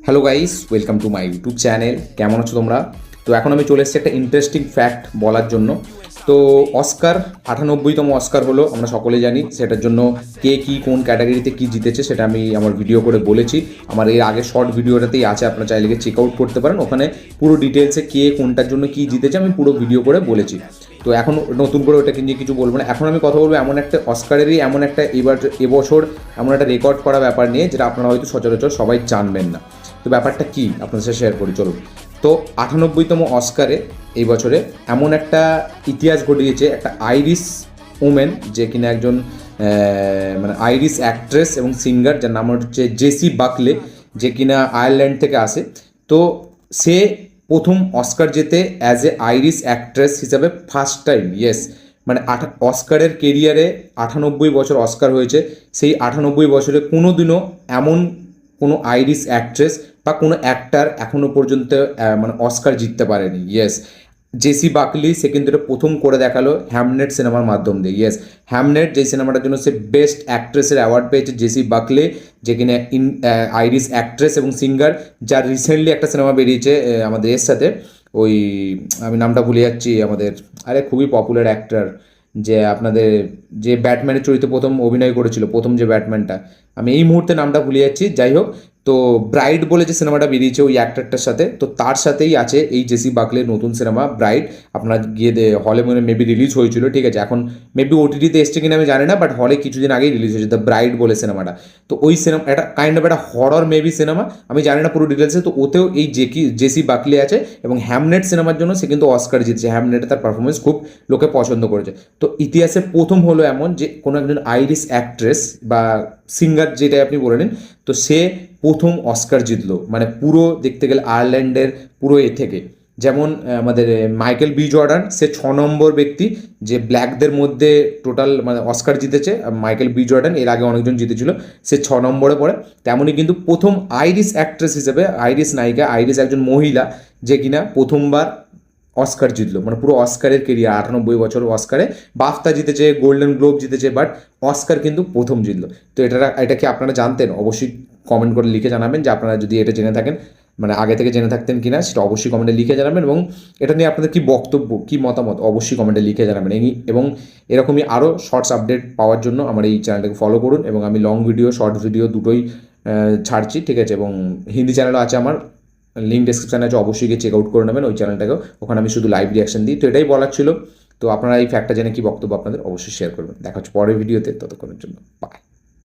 Hello guys, welcome to my YouTube channel. কেমন আছো তোমরা? তো এখন আমি চলে এসেছি একটা ইন্টারেস্টিং ফ্যাক্ট বলার জন্য। তো অস্কার 98তম অস্কার হলো, আমরা সকলে জানি। সেটার জন্য কে কী কোন ক্যাটাগরিতে কী জিতেছে সেটা আমি আমার ভিডিও করে বলেছি। আমার এর আগে শর্ট ভিডিওটাতেই আছে, আপনারা চাইলে গিয়ে চেক আউট করতে পারেন। ওখানে পুরো ডিটেলসে কে কোনটার জন্য কী জিতেছে আমি পুরো ভিডিও করে বলেছি। তো এখন নতুন করে ওটাকে নিয়ে কিছু বলবো না। এখন আমি কথা বলবো এমন একটা অস্কারেরই এমন একটা এবছর এমন একটা রেকর্ড করা ব্যাপার নিয়ে, যেটা আপনারা হয়তো সচরাচর সবাই জানবেন না। তো ব্যাপারটা কি আপনাদের সাথে শেয়ার করি, চলুন। তো 98তম অস্কারে এই বছরে এমন একটা ইতিহাস ঘটিয়েছে একটা আইরিশ ওমেন, যে কিনা একজন মানে আইরিশ অ্যাক্ট্রেস এবং সিঙ্গার, যার নাম হচ্ছে জেসি বাকলে, যে কিনা আয়ারল্যান্ড থেকে আসে। তো সে প্রথম অস্কার জেতে অ্যাজ এ আইরিশ অ্যাক্ট্রেস হিসাবে, ফার্স্ট টাইম। ইয়েস, মানে অস্কারের কেরিয়ারে 98 বছর অস্কার হয়েছে। সেই 98 বছরে কোনো দিনও এমন কোনো আইরিশ অ্যাক্ট্রেস বা কোনো অ্যাক্টার এখনও পর্যন্ত মানে অস্কার জিততে পারেনি। ইয়েস, জেসি বাকলি সে কিন্তু এটা প্রথম করে দেখালো হ্যামনেট সিনেমার মাধ্যম দিয়ে। ইয়েস, হ্যামনেট যে সিনেমাটার জন্য সে বেস্ট অ্যাক্ট্রেসের অ্যাওয়ার্ড পেয়েছে জেসি বাকলে, যে কিনা আইরিশ অ্যাক্ট্রেস এবং সিঙ্গার, যার রিসেন্টলি একটা সিনেমা বেরিয়েছে আমাদের এর সাথে, ওই আমি নামটা ভুলে যাচ্ছি, আমাদের আরে খুবই পপুলার অ্যাক্টর, যে আপনাদের যে ব্যাটম্যানের চরিত্রে প্রথম অভিনয় করেছিল, প্রথম যে ব্যাটম্যানটা, আমি এই মুহূর্তে নামটা ভুলে যাচ্ছি। যাই হোক, তো ব্রাইড বলে যে সিনেমাটা বেরিয়েছে ওই অ্যাক্টরটার সাথে, তো তার সাথেই আছে এই জেসি বাকলের নতুন সিনেমা ব্রাইড। আপনার গিয়ে হলে মনে মেবি রিলিজ হয়েছিল, ঠিক আছে। এখন মেবি ওটিটিতে এসছে কিনা আমি জানি না, বাট হলে কিছুদিন আগেই রিলিজ হয়েছে দ্য ব্রাইড বলে সিনেমাটা। তো ওই সিনেমা একটা কাইন্ড অফ একটা হরর মেবি সিনেমা, আমি জানি না পুরো ডিটেলসে। তো ওতেও এই জেসি বাকলে আছে, এবং হ্যামনেট সিনেমার জন্য সে কিন্তু অস্কার জিতছে। হ্যামনেটে তার পারফরমেন্স খুব লোকে পছন্দ করেছে। তো ইতিহাসে প্রথম হলো এমন যে কোনো একজন আইরিশ অ্যাক্ট্রেস বা সিঙ্গার, যেটাই আপনি বলে নিন, তো সে প্রথম অস্কার জিতলো, মানে পুরো দেখতে গেলে আয়ারল্যান্ডের পুরো থেকে। যেমন আমাদের মাইকেল বি জর্ডান, সে 6 নম্বর ব্যক্তি যে ব্ল্যাকদের মধ্যে টোটাল মানে অস্কার জিতেছে। মাইকেল বি জর্ডান, এর আগে অনেকজন জিতেছিল, সে 6 নম্বরে পড়ে। তেমনই কিন্তু প্রথম আইরিশ অ্যাক্ট্রেস হিসেবে, আইরিশ নায়িকা, আইরিশ একজন মহিলা, যে কিনা প্রথমবার অস্কার জিতলো, মানে পুরো অস্কারের কেরিয়ার 98 বছর অস্কারে বাফতা জিতেছে, গোল্ডেন গ্লোব জিতেছে, বাট অস্কার কিন্তু প্রথম জিতলো। তো এটা কি আপনারা জানতেন? অবশ্যই কমেন্ট করে লিখে জানাবেন যে আপনারা যদি এটা জেনে থাকেন, মানে আগে থেকে জেনে থাকতেন কিনা সেটা অবশ্যই কমেন্টে লিখে জানাবেন। এবং এটা নিয়ে আপনাদের কি বক্তব্য, কি মতামত, অবশ্যই কমেন্টে লিখে জানাবেন। এবং এরকমই আরও শর্টস আপডেট পাওয়ার জন্য আমার এই চ্যানেলটাকে ফলো করুন। এবং আমি লং ভিডিও, শর্ট ভিডিও দুটোই ছাড়ছি, ঠিক আছে। এবং হিন্দি চ্যানেলও আছে আমার, লিঙ্ক ডিসক্রিপশানে আছে, অবশ্যই গিয়ে চেক আউট করে নেবেন ওই চ্যানেলটাকেও। ওখানে আমি শুধু লাইভ রিয়াকশন দিই। তো এটাই বলার ছিল। তো আপনারা এই ফ্যাক্টটা জেনে কি বক্তব্য আপনাদের, অবশ্যই শেয়ার করবেন। দেখা হচ্ছে পরের ভিডিওতে, ততক্ষণের জন্য বাই।